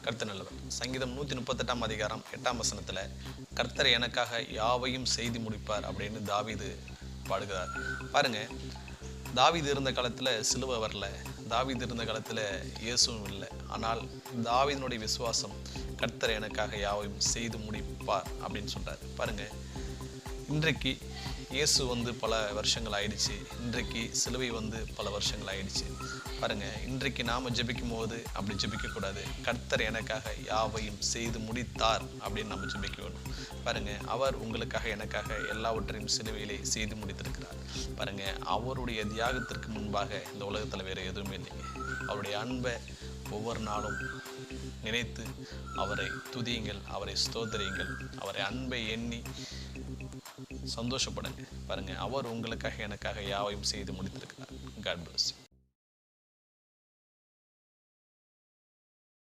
கர்த்தர் நல்லவர். சங்கீதம் 138 அதிகாரம் 8 வசனத்துல கர்த்தர் எனக்காக யாவையும் செய்து முடிப்பார் அப்படின்னு தாவீது பாடுகிறார். பாருங்க, தாவீது இருந்த காலத்துல சிலுவை வரல, தாவீது இருந்த காலத்துல இயேசுவும் இல்லை. ஆனால் தாவீதினுடைய விசுவாசம் கர்த்தர் எனக்காக யாவையும் செய்து முடிப்பார் அப்படின்னு சொல்றாரு. பாருங்க, இன்றைக்கு இயேசு பல வருஷங்கள் ஆயிடுச்சு, இன்றைக்கு சிலுவை பல வருஷங்கள் ஆயிடுச்சு. பாருங்க, இன்றைக்கு நாம ஜெபிக்கும் போது அப்படி ஜெபிக்கக்கூடாது. கர்த்தர் எனக்காக யாவையும் செய்து முடித்தார் அப்படின்னு நம்ம ஜெபிக்க வேணும். பாருங்க, அவர் உங்களுக்காக எனக்காக எல்லாவற்றையும் சிலுவையிலே செய்து முடித்திருக்கிறார். பாருங்க, அவருடைய தியாகத்திற்கு முன்பாக இந்த உலகத்துல வேற எதுவுமே இல்லைங்க. அவருடைய அன்பை ஒவ்வொரு நாளும் நினைத்து அவரை துதியுங்கள், அவரை ஸ்தோத்திரியுங்கள், அவரை அன்பை எண்ணி சந்தோஷப்படுங்க. பாருங்க, அவர் உங்களுக்காக எனக்காக யாவையும் செய்து முடித்திருக்கிறார். God bless you.